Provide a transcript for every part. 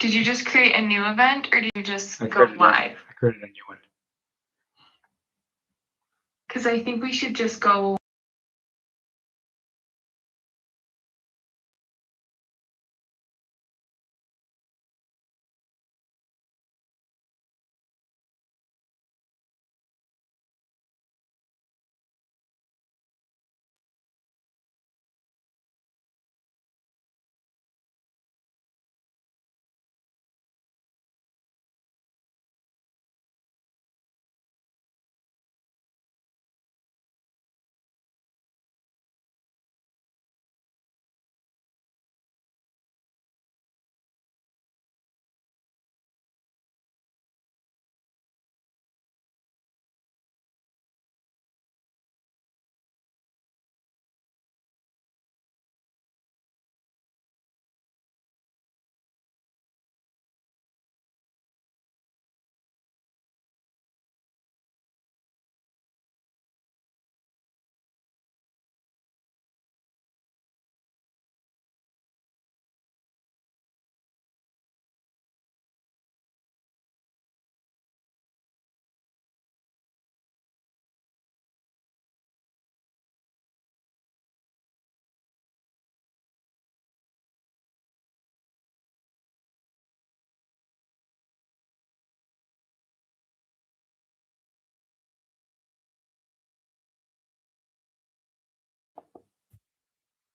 Did you just create a new event or did you just go live? I created a new one. Because I think we should just go.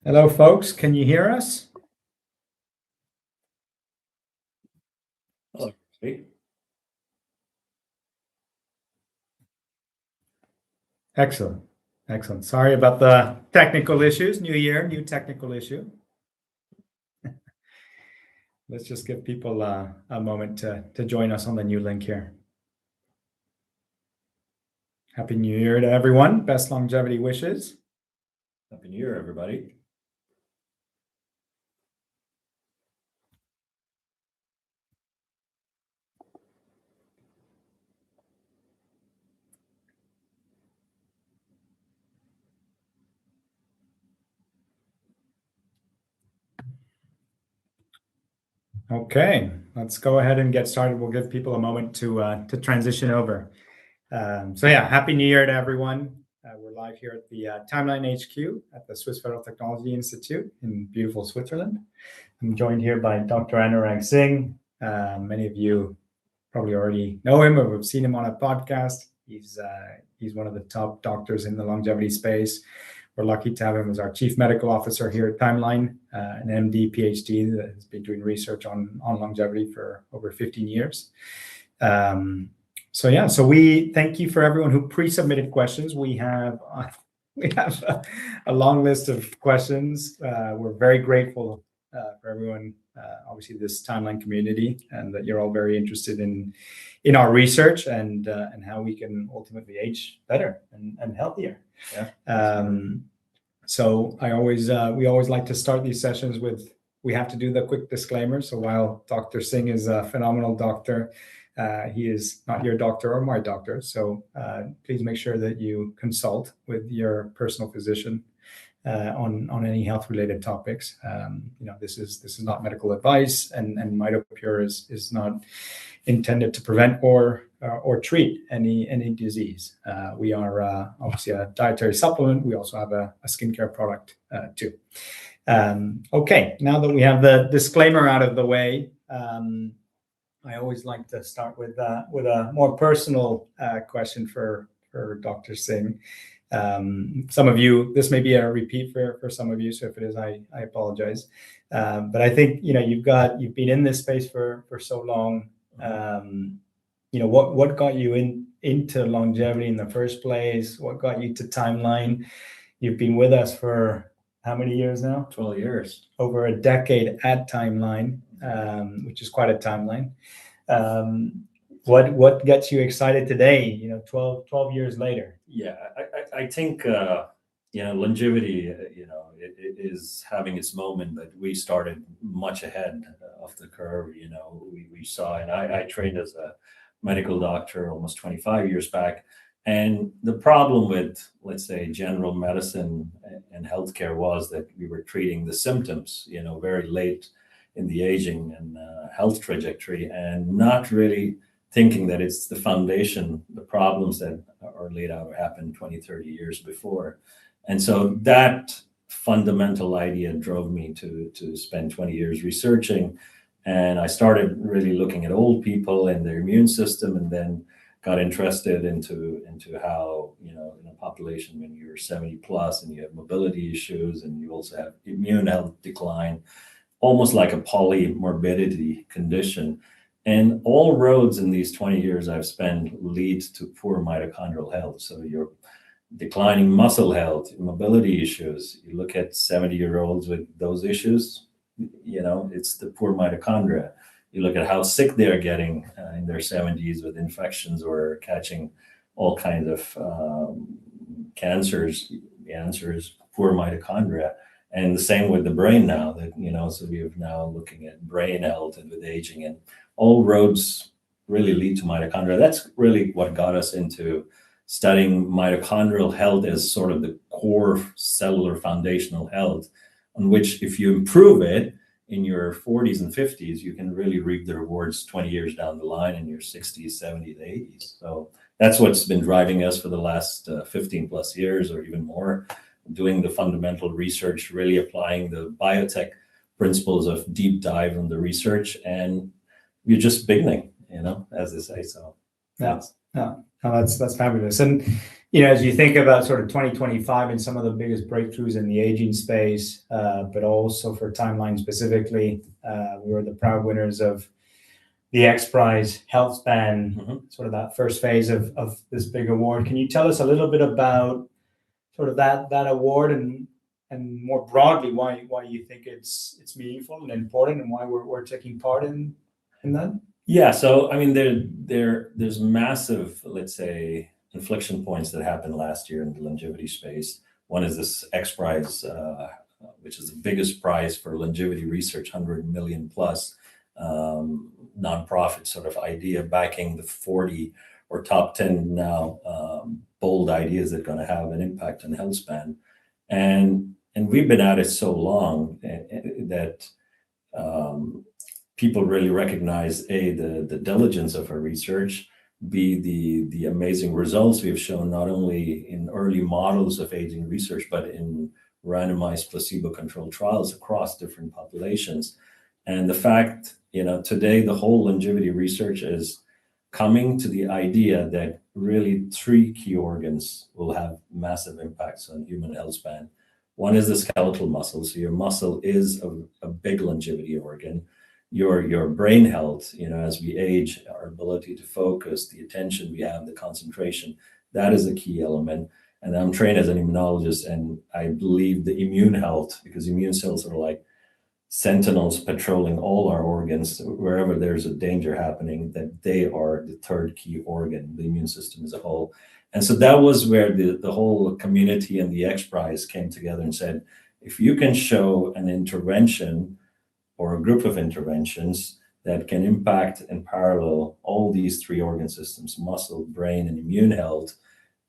Hello, folks. Can you hear us? Hello. Excellent. Excellent. Sorry about the technical issues. New year, new technical issue. Let's just give people a moment to join us on the new link here. Happy New Year to everyone. Best longevity wishes. Happy New Year, everybody. Okay, let's go ahead and get started. We'll give people a moment to transition over. So yeah, Happy New Year to everyone. We're live here at the Timeline HQ at the Swiss Federal Technology Institute in beautiful Switzerland. I'm joined here by Dr. Anurag Singh. Many of you probably already know him or have seen him on a podcast. He's one of the top doctors in the longevity space. We're lucky to have him as our Chief Medical Officer here at Timeline, an MD, PhD that has been doing research on longevity for over 15 years. So we thank you for everyone who pre-submitted questions. We have a long list of questions. We're very grateful for everyone, obviously this Timeline community, and that you're all very interested in our research and how we can ultimately age better and healthier. Yeah. So we always like to start these sessions with, we have to do the quick disclaimer. So while Dr. Singh is a phenomenal doctor, he is not your doctor or my doctor. So please make sure that you consult with your personal physician on any health-related topics. This is not medical advice, and Mitopure is not intended to prevent or treat any disease. We are obviously a dietary supplement. We also have a skincare product too. Okay, now that we have the disclaimer out of the way, I always like to start with a more personal question for Dr. Singh. Some of you, this may be a repeat for some of you, so if it is, I apologize. But I think you've been in this space for so long. What got you into longevity in the first place? What got you to Timeline? You've been with us for how many years now? 12 years. Over a decade at Timeline, which is quite a timeline. What gets you excited today, 12 years later? Yeah, I think, longevity, it is having its moment, but we started much ahead of the curve. We saw, and I trained as a medical doctor almost 25 years back. And the problem with, let's say, general medicine and healthcare was that we were treating the symptoms, very late in the aging and health trajectory, and not really thinking that it's the foundation, the problems that are laid out or happened 20, 30 years before. And so that fundamental idea drove me to spend 20 years researching. And I started really looking at old people and their immune system, and then got interested into how, in a population when you're 70 plus and you have mobility issues and you also have immune health decline, almost like a polymorbidity condition. And all roads in these 20 years I've spent lead to poor mitochondrial health. So you're declining muscle health, mobility issues. You look at 70-year-olds with those issues, it's the poor mitochondria. You look at how sick they're getting in their 70s with infections or catching all kinds of cancers. The answer is poor mitochondria. And the same with the brain now, that, so we're now looking at brain health and with aging, and all roads really lead to mitochondria. That's really what got us into studying mitochondrial health as sort of the core cellular foundational health, on which if you improve it in your 40s and 50s, you can really reap the rewards 20 years down the line in your 60s, 70s, 80s. So that's what's been driving us for the last 15 plus years or even more, doing the fundamental research, really applying the biotech principles of deep dive in the research. And we're just beginning, as they say. So that's fabulous. And as you think about sort of 2025 and some of the biggest breakthroughs in the aging space, but also for Timeline specifically, we were the proud winners of the X Prize Health Span, sort of that first phase of this big award. Can you tell us a little bit about sort of that award and more broadly why you think it's meaningful and important, and why we're taking part in that? Yeah, so I mean, there's massive, let's say, inflection points that happened last year in the longevity space. One is this X Prize, which is the biggest prize for longevity research, 100 million plus nonprofit sort of idea backing the 40 or top 10 now bold ideas that are going to have an impact on health span. And we've been at it so long that people really recognize the diligence of our research, the amazing results we've shown, not only in early models of aging research, but in randomized placebo-controlled trials across different populations. And the fact, today the whole longevity research is coming to the idea that really 3 key organs will have massive impacts on human health span. One is the skeletal muscle. So your muscle is a big longevity organ. Your brain health, as we age, our ability to focus, the attention we have, the concentration, that is a key element. And I'm trained as an immunologist, and I believe the immune health, because immune cells are like sentinels patrolling all our organs, wherever there's a danger happening, that they are the 3rd key organ, the immune system as a whole. And so that was where the whole community and the X Prize came together and said, if you can show an intervention or a group of interventions that can impact in parallel all these 3 organ systems, muscle, brain, and immune health,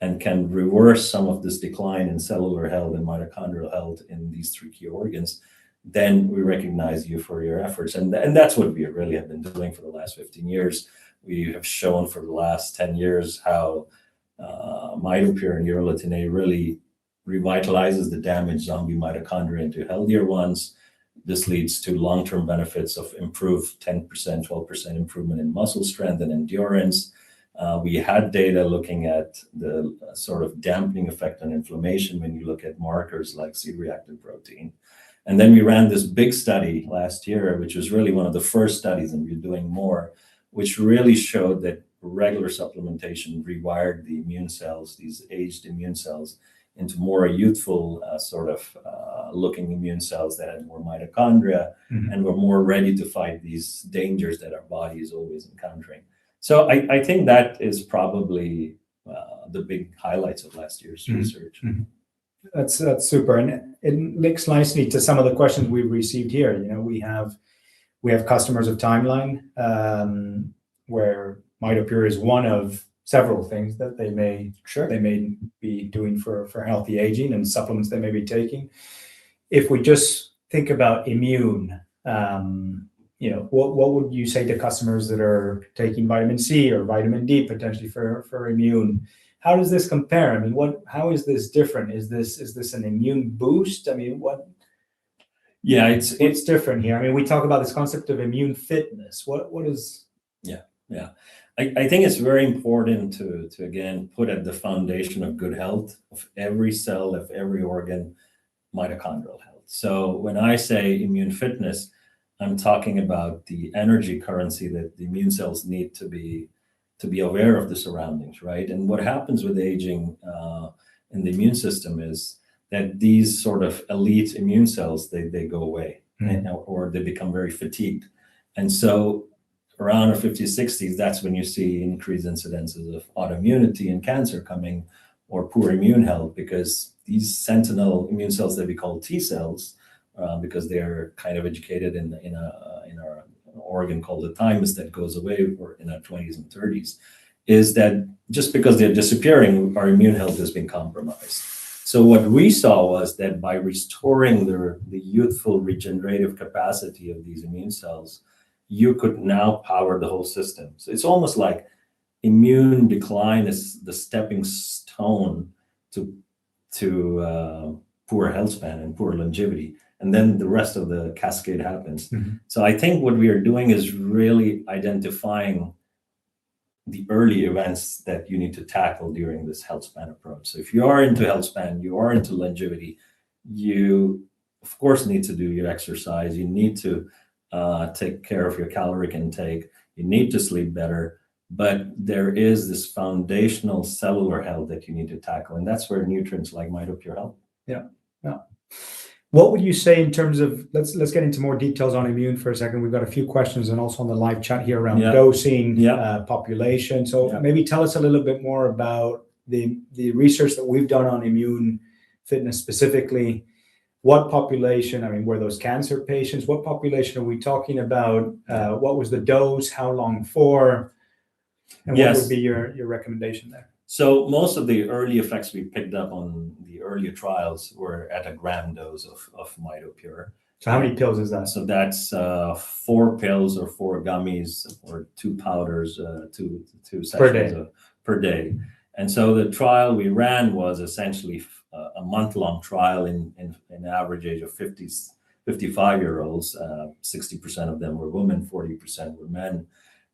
and can reverse some of this decline in cellular health and mitochondrial health in these 3 key organs, then we recognize you for your efforts. And that's what we really have been doing for the last 15 years. We have shown for the last 10 years how Mitopure and Urolithin A really revitalizes the damaged zombie mitochondria into healthier ones. This leads to long-term benefits of improved 10%, 12% improvement in muscle strength and endurance. We had data looking at the sort of dampening effect on inflammation when you look at markers like C-reactive protein. And then we ran this big study last year, which was really one of the first studies, and we're doing more, which really showed that regular supplementation rewired the immune cells, these aged immune cells, into more youthful looking immune cells that had more mitochondria and were more ready to fight these dangers that our body is always encountering. So I think that is probably the big highlights of last year's research. That's super, and it links nicely to some of the questions we've received here. We have customers of Timeline, where Mitopure is one of several things that they may be doing for healthy aging and supplements they may be taking. If we just think about immune, What would you say to customers that are taking vitamin C or vitamin D potentially for immune? How does this compare? I mean, how is this different? Is this an immune boost? I mean, Yeah, it's different here. I mean, we talk about this concept of immune fitness. What is? Yeah. I think it's very important to again put at the foundation of good health of every cell, of every organ, mitochondrial health. So when I say immune fitness, I'm talking about the energy currency that the immune cells need to be aware of the surroundings, right? And what happens with aging in the immune system is that these sort of elite immune cells, they go away or they become very fatigued. And so around our 50s, 60s, that's when you see increased incidences of autoimmunity and cancer coming, or poor immune health, because these sentinel immune cells that we call T cells, because they're kind of educated in our organ called the thymus that goes away in our 20s and 30s, is that just because they're disappearing, our immune health has been compromised. So what we saw was that by restoring the youthful regenerative capacity of these immune cells, you could now power the whole system. So it's almost like immune decline is the stepping stone to poor health span and poor longevity. And then the rest of the cascade happens. Mm-hmm. So I think what we are doing is really identifying the early events that you need to tackle during this health span approach. So if you are into health span, you are into longevity, you of course need to do your exercise. You need to take care of your caloric intake. You need to sleep better. But there is this foundational cellular health that you need to tackle. And that's where nutrients like Mitopure help. Yeah. What would you say in terms of, let's get into more details on immune for a second. We've got a few questions and also on the live chat here around dosing, population. So maybe tell us a little bit more about the research that we've done on immune fitness specifically. What population, I mean, were those cancer patients? What population are we talking about? What was the dose? How long for? And what would be your recommendation there? So most of the early effects we picked up on the earlier trials were at a gram dose of Mitopure. So how many pills is that? So that's 4 pills or 4 gummies or 2 powders, two sessions per day. And so the trial we ran was essentially a month-long trial in an average age of 55-year-olds. 60% of them were women, 40% were men.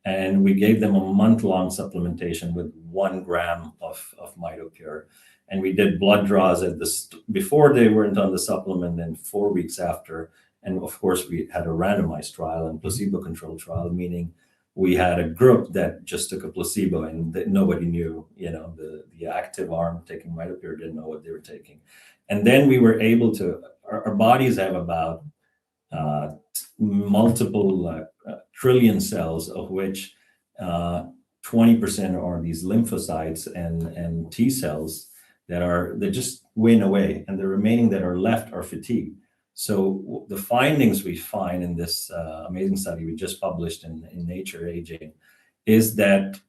And we gave them a month-long supplementation with 1 gram of Mitopure. And we did blood draws before they weren't on the supplement and 4 weeks after. And of course, we had a randomized trial and placebo-controlled trial, meaning we had a group that just took a placebo and that nobody knew, the active arm taking Mitopure didn't know what they were taking. And then we were able to, our bodies have about multiple trillion cells, of which 20% are these lymphocytes and T cells that just wane away, and the remaining that are left are fatigued. So the findings we find in this amazing study we just published in Nature Aging is that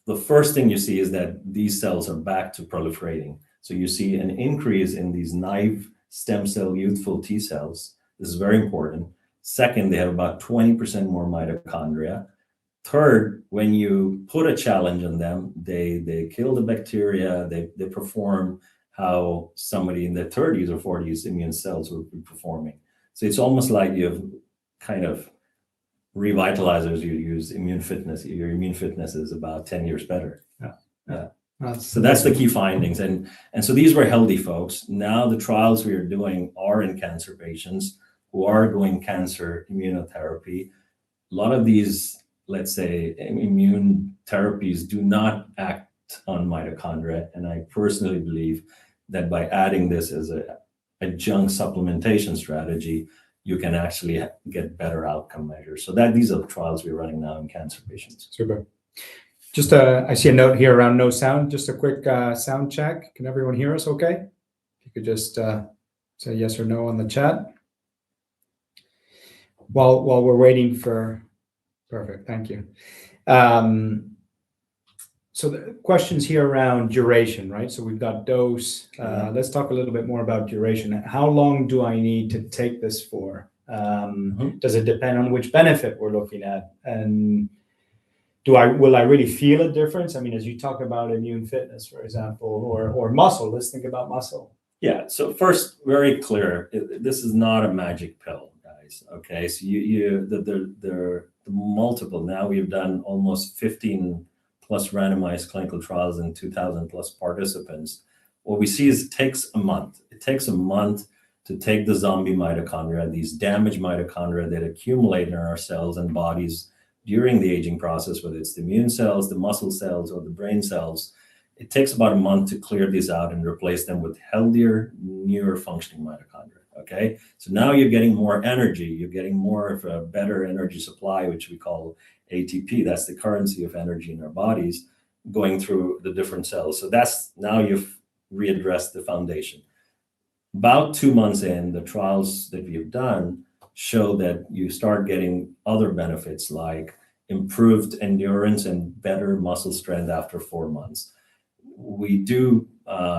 the first thing you see is that these cells are back to proliferating. So you see an increase in these naive stem cell youthful T cells. This is very important. Second, they have about 20% more mitochondria. Third, when you put a challenge on them, they kill the bacteria, they perform how somebody in their 30s or 40s immune cells would be performing. So it's almost like you have kind of revitalizers you use immune fitness. Your immune fitness is about 10 years better. Yeah. So that's the key findings. And so these were healthy folks. Now the trials we are doing are in cancer patients who are doing cancer immunotherapy. A lot of these, let's say, immune therapies do not act on mitochondria. And I personally believe that by adding this as a adjunct supplementation strategy, you can actually get better outcome measures. So these are the trials we're running now in cancer patients. Super. Just I see a note here around no sound. Just a quick sound check. Can everyone hear us okay? If you could just say yes or no on the chat. While we're waiting for, perfect, thank you. So the questions here around duration, right? So we've got dose. Let's talk a little bit more about duration. How long do I need to take this for? Does it depend on which benefit we're looking at? And will I really feel a difference? I mean, as you talk about immune fitness, for example, or muscle, let's think about muscle. Yeah. So first, very clear, this is not a magic pill, guys. Okay. So the multiple, now we've done almost 15 plus randomized clinical trials in 2,000 plus participants. What we see is it takes a month. It takes a month to take the zombie mitochondria, these damaged mitochondria that accumulate in our cells and bodies during the aging process, whether it's the immune cells, the muscle cells, or the brain cells. It takes about a month to clear these out and replace them with healthier, newer functioning mitochondria. Okay, so now you're getting more energy, you're getting more of a better energy supply, which we call ATP. That's the currency of energy in our bodies going through the different cells. So that's now you've readdressed the foundation. About 2 months in, the trials that we've done show that you start getting other benefits like improved endurance and better muscle strength after 4 months. We do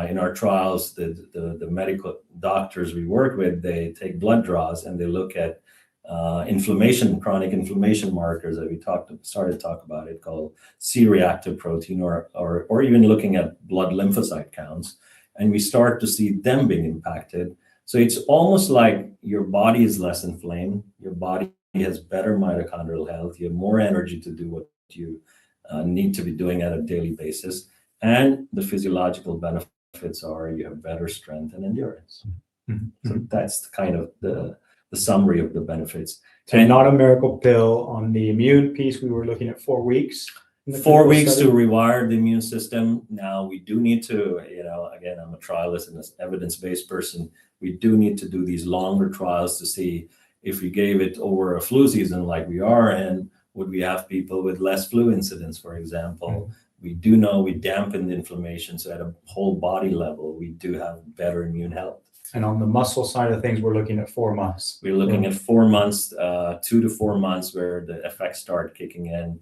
in our trials, the medical doctors we work with, they take blood draws and they look at inflammation, chronic inflammation markers that we started to talk about it, called C-reactive protein, or even looking at blood lymphocyte counts, and we start to see them being impacted. So it's almost like your body is less inflamed, your body has better mitochondrial health, you have more energy to do what you need to be doing at a daily basis. And the physiological benefits are you have better strength and endurance. Mm-hmm. So that's kind of the summary of the benefits. So and not a miracle pill on the immune piece. We were looking at 4 weeks. 4 weeks to rewire the immune system. Now we do need to, again, I'm a trialist and an evidence-based person. We do need to do these longer trials to see if we gave it over a flu season like we are, and would we have people with less flu incidence, for example. Mm-hmm. We do know we dampen the inflammation, so at a whole body level, we do have better immune health. And on the muscle side of things, we're looking at 4 months. We're looking at 4 months, 2 to 4 months where the effects start kicking in.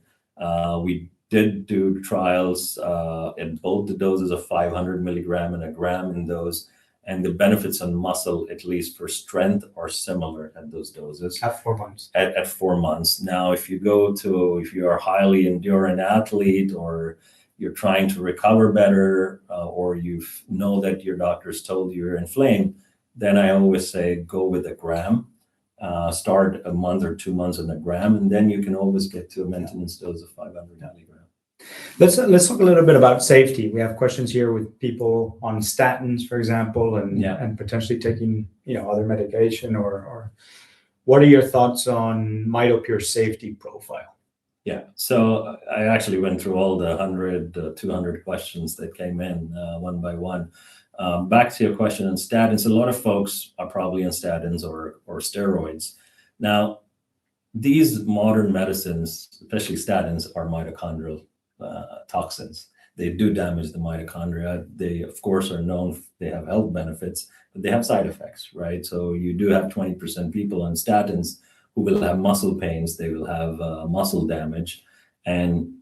We did do trials at both the doses of 500 milligram and a gram in those, and the benefits on muscle, at least for strength, are similar at those doses. At 4 months. At 4 months. Now, if you are a highly endurant athlete, or you're trying to recover better, or you know that your doctor's told you you're inflamed, then I always say go with a gram. Start a month or 2 months on a gram, and then you can always get to a maintenance dose of 500 milligrams. Let's talk a little bit about safety. We have questions here with people on statins, for example, and potentially taking other medication. Or what are your thoughts on Mitopure safety profile? Yeah, so I actually went through all the 200 questions that came in one by one. Back to your question on statins, a lot of folks are probably on statins or steroids. Now, these modern medicines, especially statins, are mitochondrial toxins. They do damage the mitochondria. They, of course, are known, they have health benefits, but they have side effects, right? So you do have 20% people on statins who will have muscle pains, they will have muscle damage. And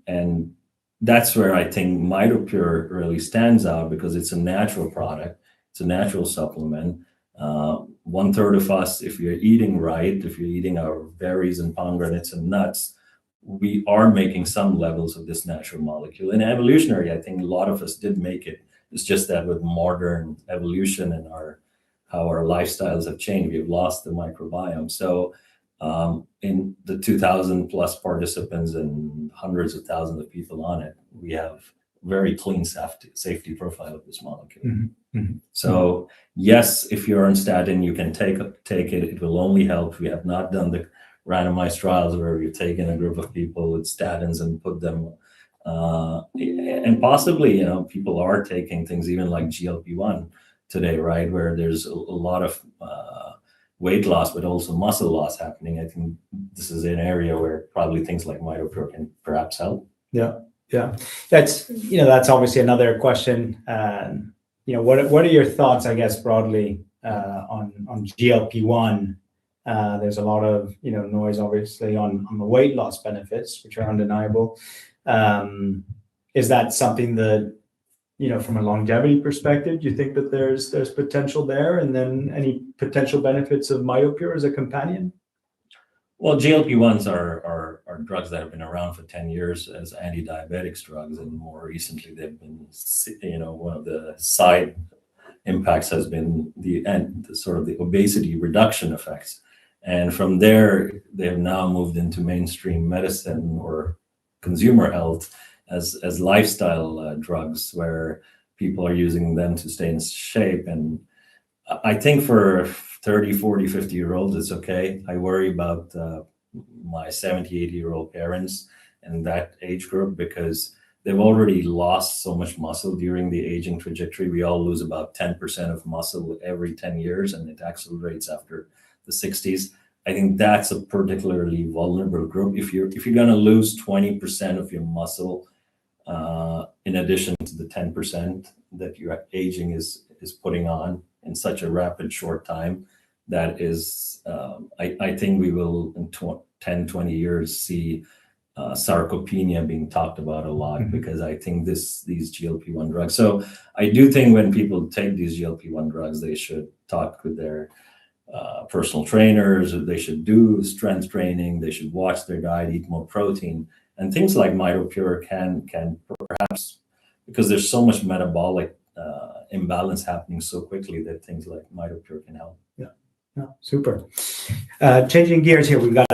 that's where I think Mitopure really stands out, because it's a natural product, it's a natural supplement. 1/3 of us, if you're eating right, if you're eating our berries and pomegranates and nuts, we are making some levels of this natural molecule. And evolutionary, I think a lot of us did make it. It's just that with modern evolution and how our lifestyles have changed, we've lost the microbiome. So in the 2,000 plus participants and hundreds of thousands of people on it, we have very clean safety profile of this molecule. Mm-hmm. Mm-hmm. So yes, if you're on statin, you can take it. It will only help. We have not done the randomized trials where we've taken a group of people with statins and put them, and possibly, people are taking things even like GLP-1 today, right? Where there's a lot of weight loss, but also muscle loss happening. I think this is an area where probably things like Mitopure can perhaps help. Yeah. That's obviously another question. What are your thoughts, I guess, broadly on GLP-1? There's a lot of noise, obviously, on the weight loss benefits, which are undeniable. Is that something that, from a longevity perspective, do you think that there's potential there, and then any potential benefits of Mitopure as a companion? Well, GLP-1s are drugs that have been around for 10 years as anti-diabetics drugs, and more recently they've been, one of the side impacts has been the sort of the obesity reduction effects. And from there, they have now moved into mainstream medicine or consumer health as lifestyle drugs, where people are using them to stay in shape. And I think for 30, 40, 50-year-olds, it's okay. I worry about my 70, 80-year-old parents and that age group, because they've already lost so much muscle during the aging trajectory. We all lose about 10% of muscle every 10 years, and it accelerates after the 60s. I think that's a particularly vulnerable group. If you're going to lose 20% of your muscle, in addition to the 10% that your aging is putting on in such a rapid short time, that is, I think we will in 10, 20 years see sarcopenia being talked about a lot, because I think these GLP-1 drugs. So I do think when people take these GLP-1 drugs, they should talk with their personal trainers, or they should do strength training, they should watch their diet, eat more protein, and things like Mitopure can perhaps, because there's so much metabolic imbalance happening so quickly, that things like Mitopure can help. Yeah, super. Changing gears here, we've got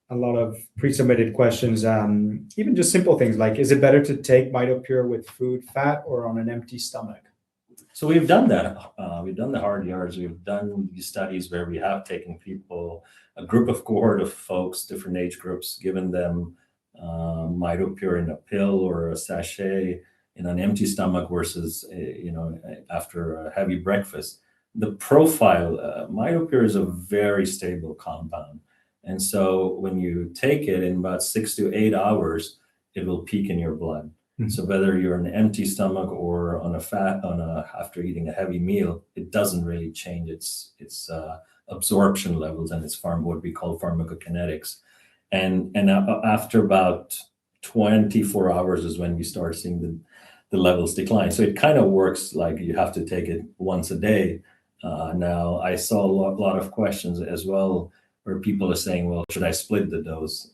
a lot of pre-submitted questions. Even just simple things like, is it better to take Mitopure with food, fat, or on an empty stomach? So we've done that. We've done the hard yards. We've done these studies where we have taken people, a cohort of folks, different age groups, given them Mitopure in a pill or a sachet in an empty stomach versus, after a heavy breakfast. The profile, Mitopure is a very stable compound. And so when you take it in about 6 to 8 hours, it will peak in your blood. So whether you're on an empty stomach or after eating a heavy meal, it doesn't really change its absorption levels and its what we call pharmacokinetics. And after about 24 hours is when we start seeing the levels decline. So it kind of works like you have to take it once a day. Now, I saw a lot of questions as well, where people are saying, well, should I split the dose?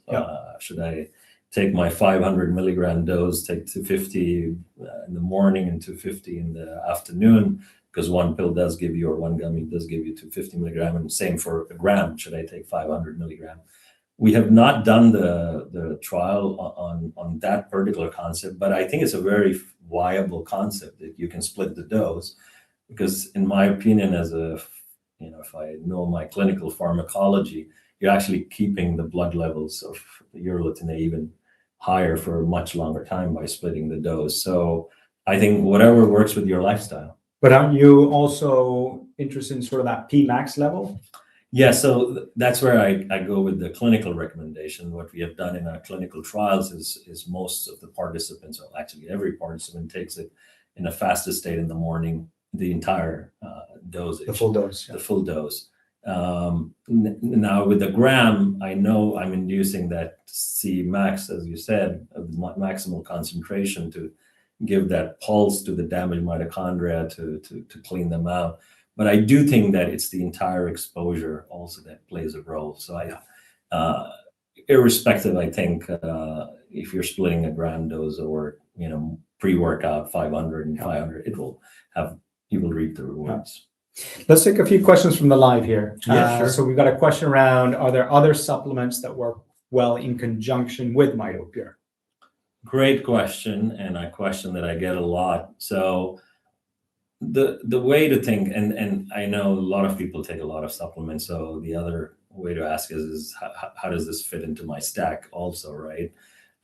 Should I take my 500 milligram dose, take 250 in the morning and 250 in the afternoon? Because one pill does give you, or one gummy does give you 250 milligram, and same for a gram. Should I take 500 milligram? We have not done the trial on that particular concept, but I think it's a very viable concept that you can split the dose. Because in my opinion, if I know my clinical pharmacology, you're actually keeping the blood levels of the Urolithin A even higher for a much longer time by splitting the dose. So I think whatever works with your lifestyle. But aren't you also interested in sort of that P max level? Yeah, so that's where I go with the clinical recommendation. What we have done in our clinical trials is most of the participants, or actually every participant, takes it in a fasted state in the morning, the entire dosage. The full dose. The full dose. Now with the gram, I know I'm inducing that C max, as you said, maximal concentration to give that pulse to the damaged mitochondria to clean them out. But I do think that it's the entire exposure also that plays a role. So irrespective, I think if you're splitting a gram dose or pre-workout 500 and 500, you will reap the rewards. Let's take a few questions from the live here. Yeah, sure. So we've got a question around, are there other supplements that work well in conjunction with Mitopure? Great question, and a question that I get a lot. So the way to think, and I know a lot of people take a lot of supplements, so the other way to ask is how does this fit into my stack also, right?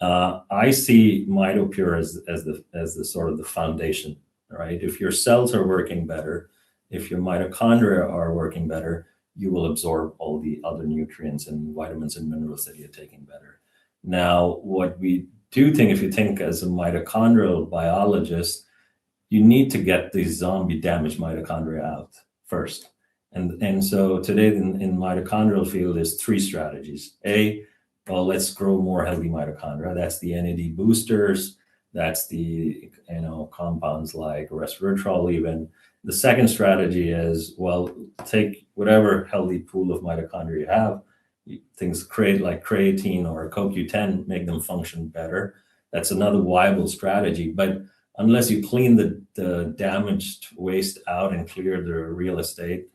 I see Mitopure as the sort of the foundation, right? If your cells are working better, if your mitochondria are working better, you will absorb all the other nutrients and vitamins and minerals that you're taking better. Now, what we do think, if you think as a mitochondrial biologist, you need to get these zombie damaged mitochondria out first. And so today in mitochondrial field, there's 3 strategies. Well, let's grow more healthy mitochondria. That's the NAD boosters. That's the compounds like resveratrol even. The second strategy is, well, take whatever healthy pool of mitochondria you have, things create like creatine or CoQ10 make them function better. That's another viable strategy. But unless you clean the damaged waste out and clear the real estate,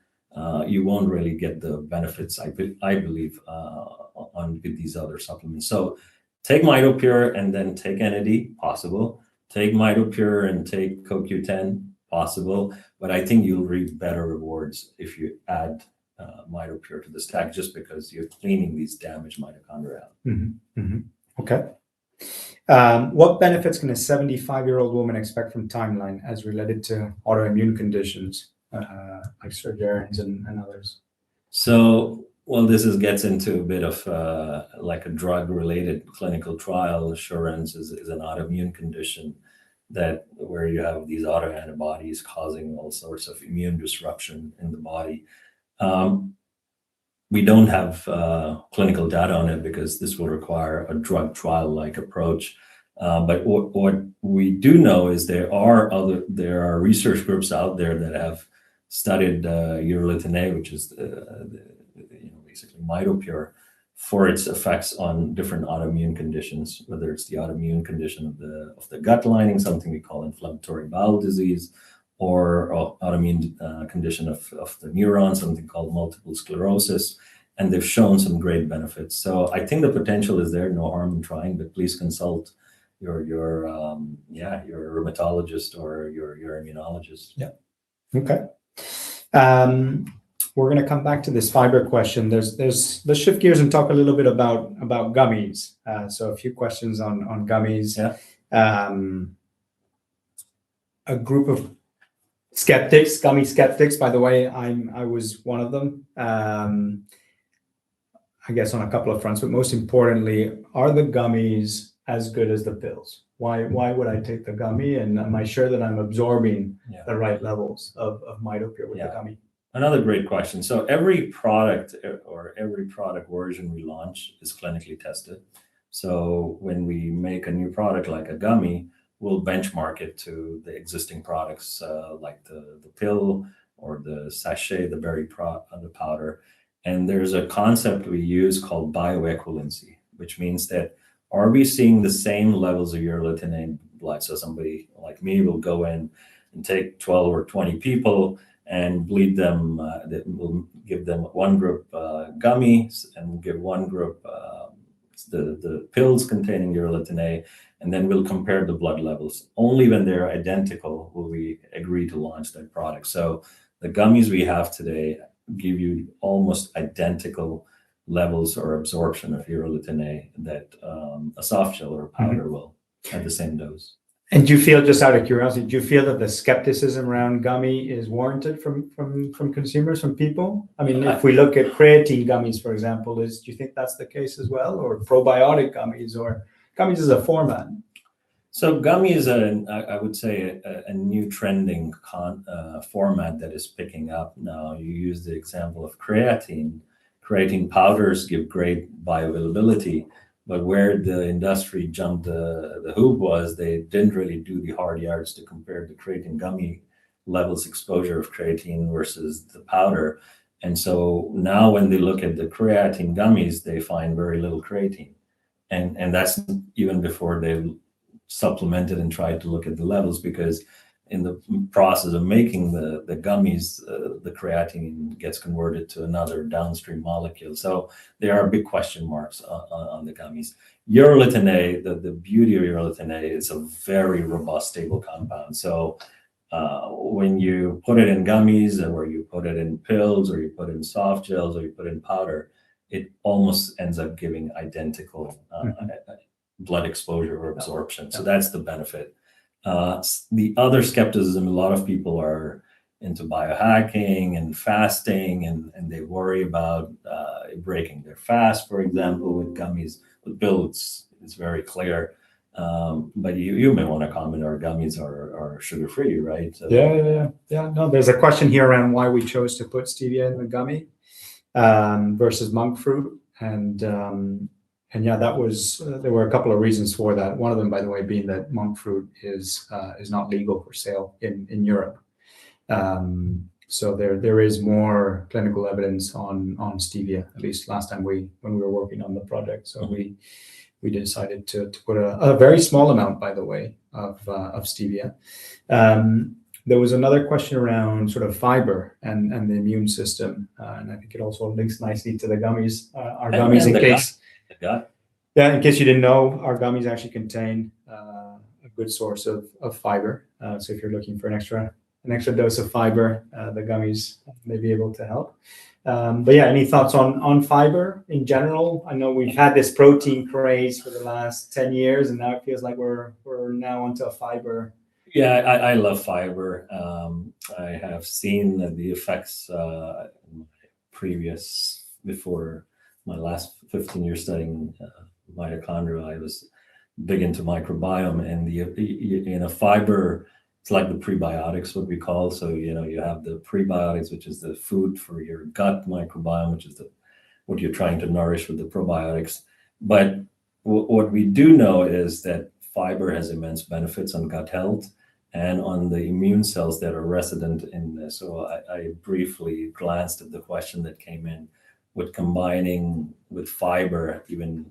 you won't really get the benefits, I believe, on with these other supplements. So take Mitopure and then take NAD, possible. Take Mitopure and take CoQ10, possible. But I think you'll reap better rewards if you add Mitopure to the stack, just because you're cleaning these damaged mitochondria out. Okay. What benefits can a 75-year-old woman expect from timeline as related to autoimmune conditions like Sjögren's and others? So, well, this gets into a bit of like a drug-related clinical trial. Sjögren's is an autoimmune condition where you have these autoantibodies causing all sorts of immune disruption in the body. We don't have clinical data on it because this will require a drug trial-like approach. But what we do know is there are research groups out there that have studied Urolithin A, which is basically Mitopure, for its effects on different autoimmune conditions, whether it's the autoimmune condition of the gut lining, something we call inflammatory bowel disease, or autoimmune condition of the neurons, something called multiple sclerosis, and they've shown some great benefits. So I think the potential is there. No harm in trying, but please consult your rheumatologist or your immunologist. Yeah. Okay. We're going to come back to this fiber question. Let's shift gears and talk a little bit about gummies. So a few questions on gummies. Yeah. A group of skeptics, gummy skeptics, by the way, I was one of them. I guess on a couple of fronts, but most importantly, are the gummies as good as the pills? Why would I take the gummy? And am I sure that I'm absorbing the right levels of Mitopure with the gummy? Another great question. So every product or every product version we launch is clinically tested. So when we make a new product like a gummy, we'll benchmark it to the existing products like the pill or the sachet, the berry the powder. And there's a concept we use called bioequivalency, which means that are we seeing the same levels of urolithin A in blood? So somebody like me will go in and take 12 or 20 people and bleed them. We'll give them one group gummies, and we'll give one group the pills containing urolithin A, and then we'll compare the blood levels. Only when they're identical will we agree to launch that product. So the gummies we have today give you almost identical levels or absorption of urolithin A that a soft gel or a powder will at the same dose. And do you feel, just out of curiosity, do you feel that the skepticism around gummy is warranted from consumers, from people? I mean, if we look at creatine gummies, for example, do you think that's the case as well, or probiotic gummies, or gummies as a format? So gummy is I would say a new trending format that is picking up now. You use the example of creatine. Creatine powders give great bioavailability, but where the industry jumped the hoop was they didn't really do the hard yards to compare the creatine gummy levels exposure of creatine versus the powder. And so now when they look at the creatine gummies, they find very little creatine. And that's even before they supplemented and tried to look at the levels, because in the process of making the gummies, the creatine gets converted to another downstream molecule. So there are big question marks on the gummies. Urolithin A, the beauty of urolithin A is a very robust, stable compound. So when you put it in gummies, or you put it in pills, or you put it in soft gels, or you put it in powder, it almost ends up giving identical blood exposure or absorption. So that's the benefit. The other skepticism, a lot of people are into biohacking and fasting, and they worry about breaking their fast, for example, with gummies. With pills, it's very clear. But you may want to comment, our gummies are sugar-free, right? So, Yeah. No, there's a question here around why we chose to put stevia in the gummy versus monk fruit. And yeah, that was there were a couple of reasons for that. One of them, by the way, being that monk fruit is not legal for sale in Europe. So there is more clinical evidence on stevia, at least last time when we were working on the project. So we decided to put a very small amount, by the way, of stevia. There was another question around sort of fiber and the immune system, and I think it also links nicely to the gummies. Our gummies, in case you didn't know, our gummies actually contain a good source of fiber. So if you're looking for an extra dose of fiber, the gummies may be able to help. But yeah, any thoughts on fiber in general? I know we've had this protein craze for the last 10 years, and now it feels like we're now onto a fiber. Yeah, I love fiber. I have seen the effects before my last 15 years studying mitochondria. I was big into microbiome, and fiber, it's like the prebiotics, what we call. So, you have the prebiotics, which is the food for your gut microbiome, which is what you're trying to nourish with the probiotics. But what we do know is that fiber has immense benefits on gut health and on the immune cells that are resident in this. So I briefly glanced at the question that came in. Would combining with fiber even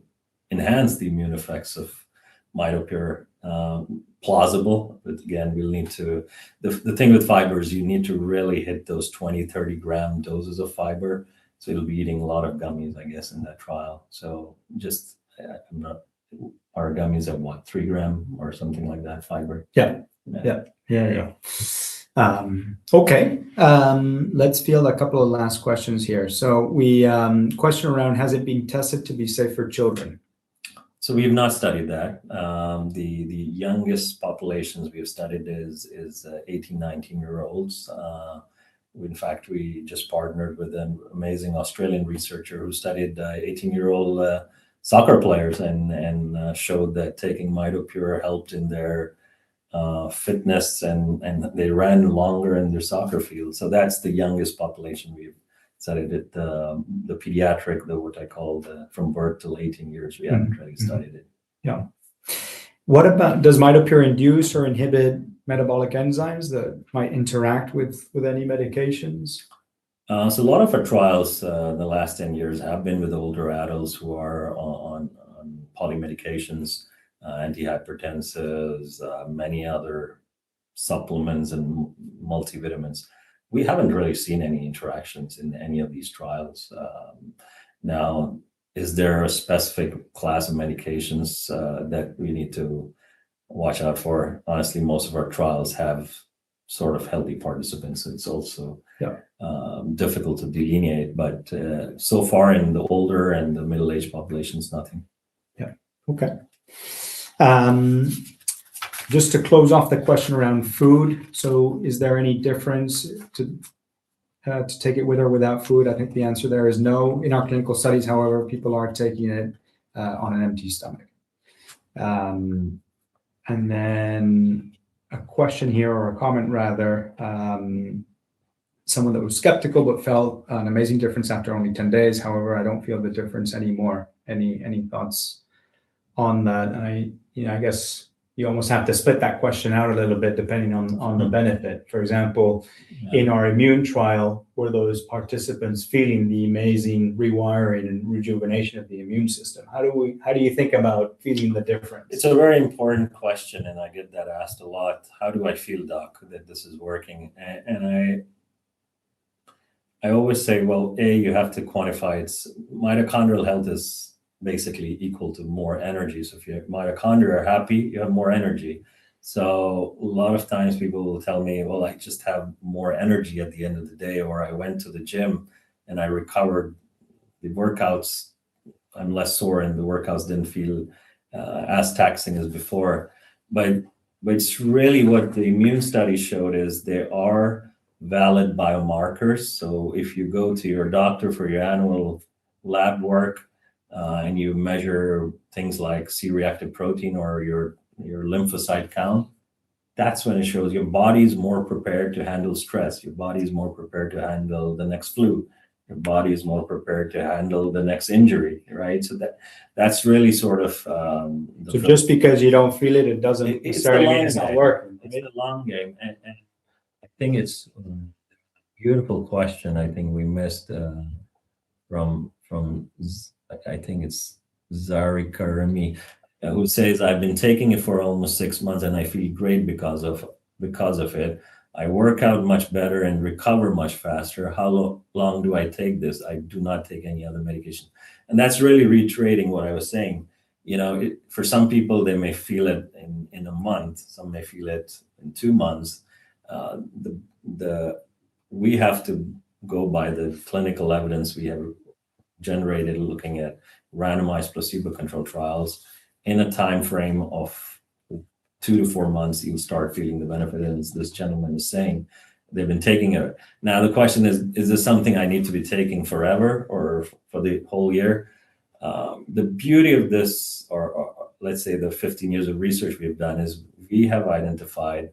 enhance the immune effects of Mitopure? Plausible, but again, we'll need to, the thing with fiber is you need to really hit those 20-30 gram doses of fiber. So you'll be eating a lot of gummies, I guess, in that trial. So just, our gummies at what, 3 gram or something like that, fiber? Yeah. Okay. Let's field a couple of last questions here. So we question around, has it been tested to be safe for children? So we have not studied that. The youngest populations we have studied is 18, 19-year-olds. In fact, we just partnered with an amazing Australian researcher who studied 18-year-old soccer players and showed that taking Mitopure helped in their fitness and they ran longer in their soccer field. So that's the youngest population we've studied it. The pediatric, what I call from birth till 18 years, we haven't really studied it. Yeah. What about, does Mitopure induce or inhibit metabolic enzymes that might interact with any medications? So a lot of our trials in the last 10 years have been with older adults who are on polymedications, antihypertensives, many other supplements and multivitamins. We haven't really seen any interactions in any of these trials. Now, is there a specific class of medications that we need to watch out for? Honestly, most of our trials have sort of healthy participants. It's also difficult to delineate, but so far in the older and the middle-aged populations, nothing. Yeah. Okay. Just to close off the question around food. So is there any difference to take it with or without food? I think the answer there is no. In our clinical studies, however, people are taking it on an empty stomach. And then a question here, or a comment rather, someone that was skeptical but felt an amazing difference after only 10 days. However, I don't feel the difference anymore. Any thoughts on that? And I guess you almost have to split that question out a little bit depending on the benefit. For example, in our immune trial, were those participants feeling the amazing rewiring and rejuvenation of the immune system? How do you think about feeling the difference? It's a very important question, and I get that asked a lot. How do I feel, doc, that this is working? And I always say, well, you have to quantify its mitochondrial health is basically equal to more energy. So if your mitochondria are happy, you have more energy. So a lot of times people will tell me, well, I just have more energy at the end of the day, or I went to the gym and I recovered the workouts. I'm less sore and the workouts didn't feel as taxing as before. But it's really what the immune study showed is there are valid biomarkers. So if you go to your doctor for your annual lab work, and you measure things like C-reactive protein or your lymphocyte count, that's when it shows your body's more prepared to handle stress. Your body is more prepared to handle the next flu. Your body is more prepared to handle the next injury, right? So that's really sort of... so just because you don't feel it, it doesn't necessarily mean it's not working. It's a long game. And I think it's Beautiful question. I think we missed from I think it's Zari Karimi, who says, I've been taking it for almost 6 months and I feel great because of it. I work out much better and recover much faster. How long do I take this? I do not take any other medication. And that's really reiterating what I was saying. For some people, they may feel it in a month. Some may feel it in 2 months. We have to go by the clinical evidence we have generated looking at randomized placebo-controlled trials. In a time frame of 2 to 4 months, you'll start feeling the benefit. And as this gentleman is saying, they've been taking it. Now, the question is this something I need to be taking forever or for the whole year? The beauty of this, or let's say the 15 years of research we've done, is we have identified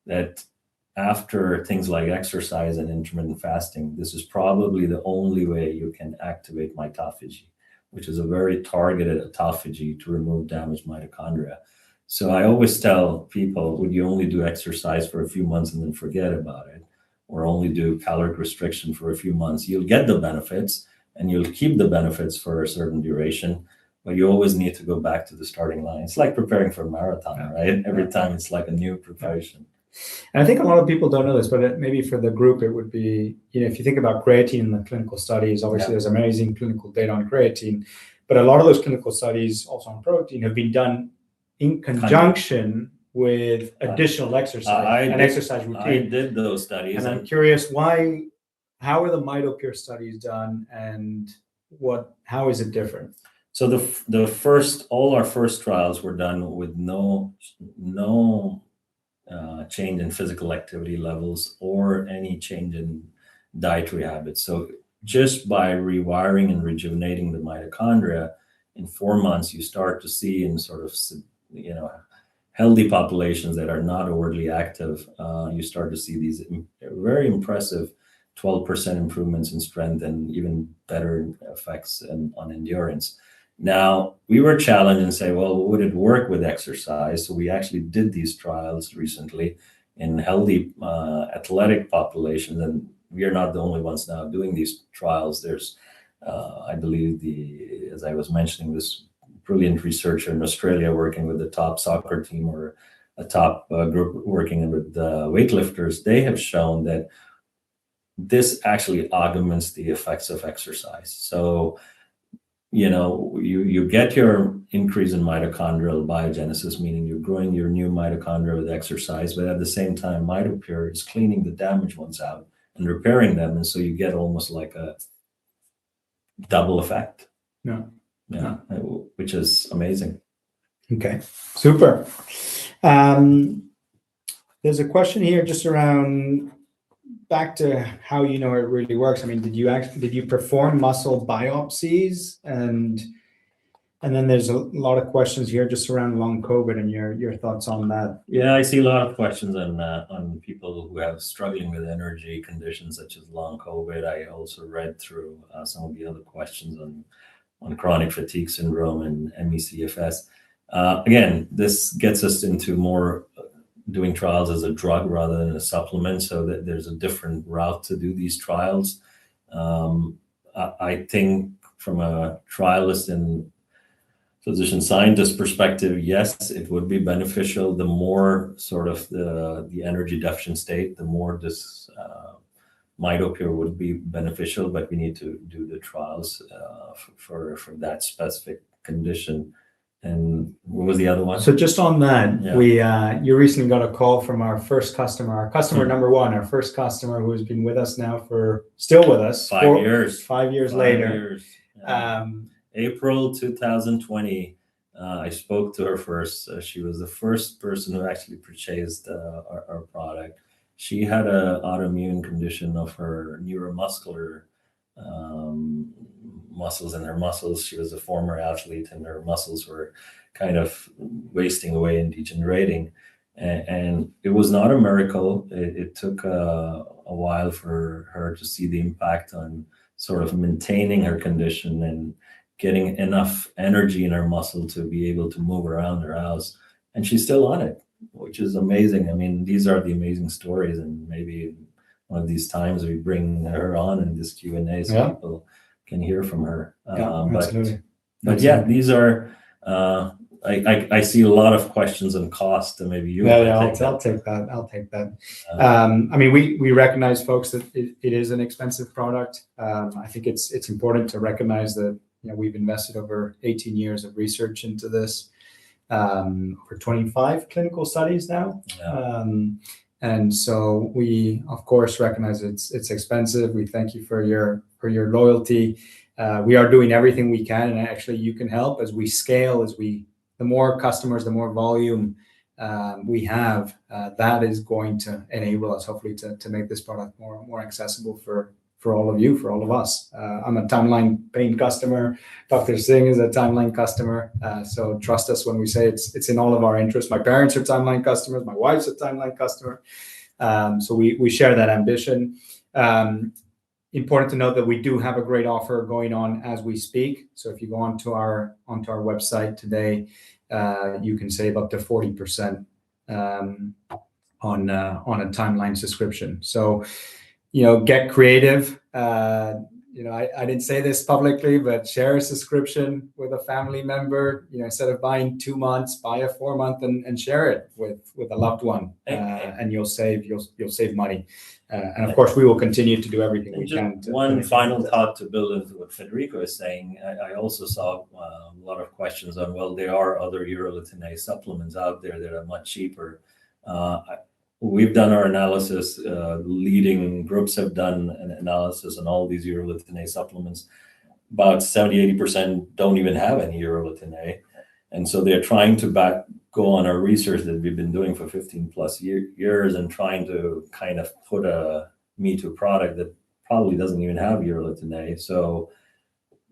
that after things like exercise and intermittent fasting, this is probably the only way you can activate mitophagy, which is a very targeted autophagy to remove damaged mitochondria. So I always tell people, would you only do exercise for a few months and then forget about it, or only do caloric restriction for a few months? You'll get the benefits and you'll keep the benefits for a certain duration, but you always need to go back to the starting line. It's like preparing for a marathon, right? Every time it's like a new preparation. And I think a lot of people don't know this, but maybe for the group, it would be, if you think about creatine in the clinical studies, obviously there's amazing clinical data on creatine, but a lot of those clinical studies also on protein have been done in conjunction with additional exercise and exercise routine. I did those studies. And I'm curious, how are the Mitopure studies done and how is it different? So all our first trials were done with no change in physical activity levels or any change in dietary habits. So just by rewiring and rejuvenating the mitochondria, in 4 months, you start to see in sort of, healthy populations that are not overtly active, you start to see these very impressive 12% improvements in strength and even better effects on endurance. Now, we were challenged and say, well, would it work with exercise? So we actually did these trials recently in healthy athletic populations, and we are not the only ones now doing these trials. There's, I believe, as I was mentioning, this brilliant researcher in Australia working with the top soccer team or a top group working with weightlifters. They have shown that this actually augments the effects of exercise. So, you get your increase in mitochondrial biogenesis, meaning you're growing your new mitochondria with exercise, but at the same time, Mitopure is cleaning the damaged ones out and repairing them. And so you get almost like a double effect. Yeah. Which is amazing. Okay, super. There's a question here just around back to how it really works. I mean, did you perform muscle biopsies? And then there's a lot of questions here just around long COVID and your thoughts on that. Yeah, I see a lot of questions on people who have struggling with energy conditions such as long COVID. I also read through some of the other questions on chronic fatigue syndrome and ME/CFS. Again, this gets us into more doing trials as a drug rather than a supplement, so that there's a different route to do these trials. I think from a trialist and physician scientist perspective, yes, it would be beneficial. The more sort of the energy deficient state, the more this Mitopure would be beneficial, but we need to do the trials for that specific condition. And what was the other one? So just on that, you recently got a call from our first customer, our customer number one, our first customer who has been with us now still with us. 5 years. 5 years later. Yeah. April 2020, I spoke to her first. She was the first person who actually purchased our product. She had an autoimmune condition of her neuromuscular muscles in her muscles. She was a former athlete and her muscles were kind of wasting away and degenerating. And it was not a miracle. It took a while for her to see the impact on sort of maintaining her condition and getting enough energy in her muscle to be able to move around her house. And she's still on it, which is amazing. I mean, these are the amazing stories, and maybe one of these times we bring her on in this Q&A so people can hear from her. Absolutely. But yeah, these are, I see a lot of questions on cost, and maybe you I'll take that. I'll take that. I mean, we recognize, folks, that it is an expensive product. I think it's important to recognize that, you know, we've invested over 18 years of research into this, for 25 clinical studies now. And so we, of course, recognize it's expensive. We thank you for your loyalty. We are doing everything we can, and actually you can help as we scale, the more customers, the more volume we have, that is going to enable us, hopefully, to make this product more accessible for all of you, for all of us. I'm a Timeline paying customer. Dr. Singh is a Timeline customer. So trust us when we say it's in all of our interests. My parents are Timeline customers. My wife's a Timeline customer. So we share that ambition. Important to note that we do have a great offer going on as we speak. So if you go onto our website today, you can save up to 40% on a Timeline subscription. So, you know, get creative. You know, I didn't say this publicly, but share a subscription with a family member. You know, instead of buying 2 months, buy a 4-month and share it with a loved one, and you'll save money. And of course, we will continue to do everything we can. One final thought to build into what Federico is saying. I also saw a lot of questions on, well, there are other Urolithin A supplements out there that are much cheaper. We've done our analysis. Leading groups have done an analysis on all these Urolithin A supplements. About 70-80% don't even have any Urolithin A. And so they're trying to go on our research that we've been doing for 15 plus years and trying to kind of put a Me Too product that probably doesn't even have Urolithin A. So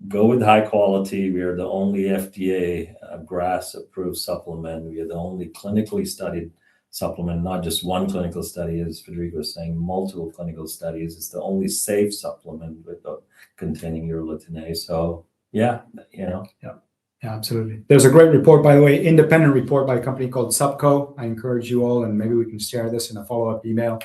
go with high quality. We are the only FDA GRAS approved supplement. We are the only clinically studied supplement, not just one clinical study, as Federico was saying, multiple clinical studies. It's the only safe supplement containing Urolithin A. So yeah, you know. Yeah, absolutely. There's a great report, by the way, independent report by a company called Subco. I encourage you all, and maybe we can share this in a follow-up email.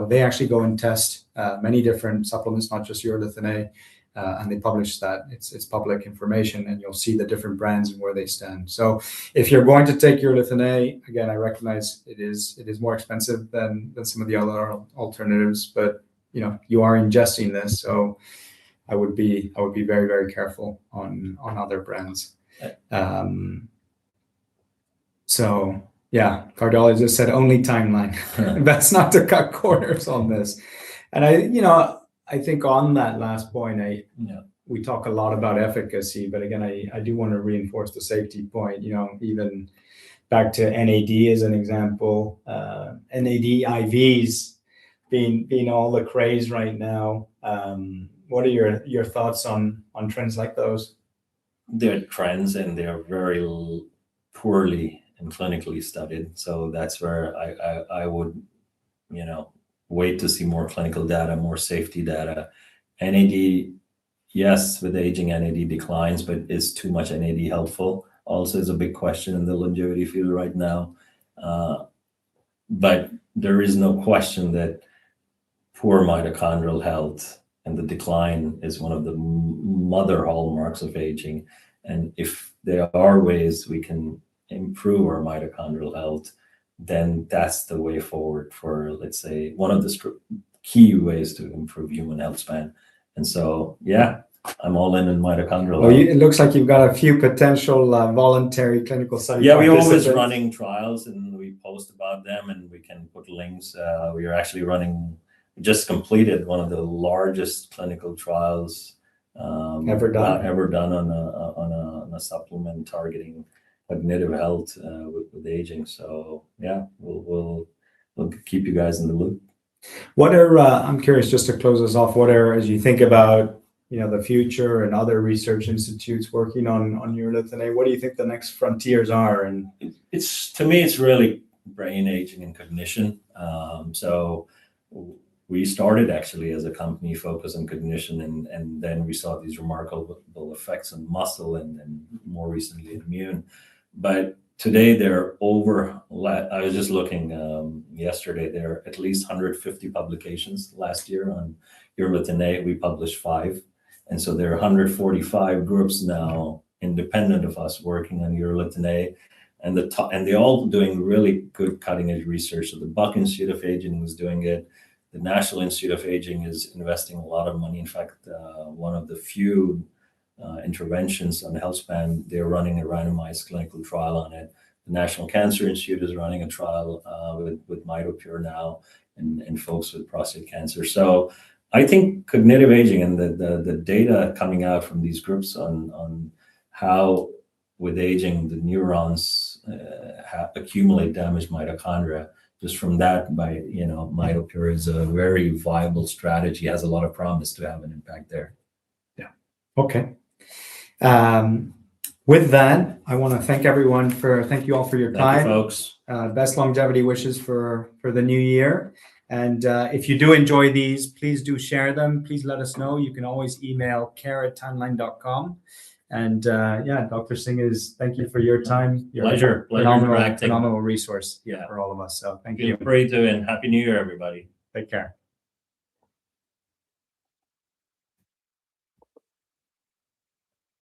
They actually go and test many different supplements, not just Urolithin A, and they publish that. It's public information, and you'll see the different brands and where they stand. So if you're going to take Urolithin A, again, I recognize it is more expensive than some of the other alternatives, but you know, you are ingesting this, so I would be very, very careful on other brands. So yeah, cardiologist said only Timeline. That's not to cut corners on this. And I think on that last point, we talk a lot about efficacy, but again, I do want to reinforce the safety point. You know, even back to NAD as an example, NAD IVs being all the craze right now. What are your thoughts on trends like those? They're trends, and they're very poorly and clinically studied. So that's where I would, you know, wait to see more clinical data, more safety data. NAD, yes, with aging, NAD declines, but is too much NAD helpful? Also is a big question in the longevity field right now. But there is no question that poor mitochondrial health and the decline is one of the mother hallmarks of aging. And if there are ways we can improve our mitochondrial health, then that's the way forward for, let's say, one of the key ways to improve human health span. And so, yeah, I'm all in mitochondrial health. It looks like you've got a few potential voluntary clinical studies. Yeah, we're always running trials, and we post about them, and we can put links. We are actually just completed one of the largest clinical trials ever done on a supplement targeting cognitive health with aging. So yeah, we'll keep you guys in the loop. What are I'm curious, just to close us off, what are, as you think about, you know, the future and other research institutes working on Urolithin A, what do you think the next frontiers are? And it's, to me, it's really brain aging and cognition. So we started actually as a company focused on cognition, and then we saw these remarkable effects on muscle and more recently immune. But today they're over. I was just looking yesterday. There are at least 150 publications last year on Urolithin A. We published 5, and so there are 145 groups now, independent of us, working on Urolithin A, and they're all doing really good cutting edge research. So the Buck Institute of Aging is doing it. The National Institute of Aging is investing a lot of money. In fact, one of the few interventions on the health span, they're running a randomized clinical trial on it. The National Cancer Institute is running a trial with Mitopure now in folks with prostate cancer. So I think cognitive aging and the data coming out from these groups on how with aging the neurons accumulate damaged mitochondria, just from that, Mitopure is a very viable strategy, has a lot of promise to have an impact there. Yeah. Okay. With that, I want to thank you all for your time. Thank you, folks. Best longevity wishes for the new year. And if you do enjoy these, please do share them. Please let us know. You can always email care@timeline.com. And Dr. Singh, thank you for your time. Pleasure interacting. Phenomenal resource Yeah. for all of us. So thank Feel you. free to, and Happy New Year, everybody. Take care.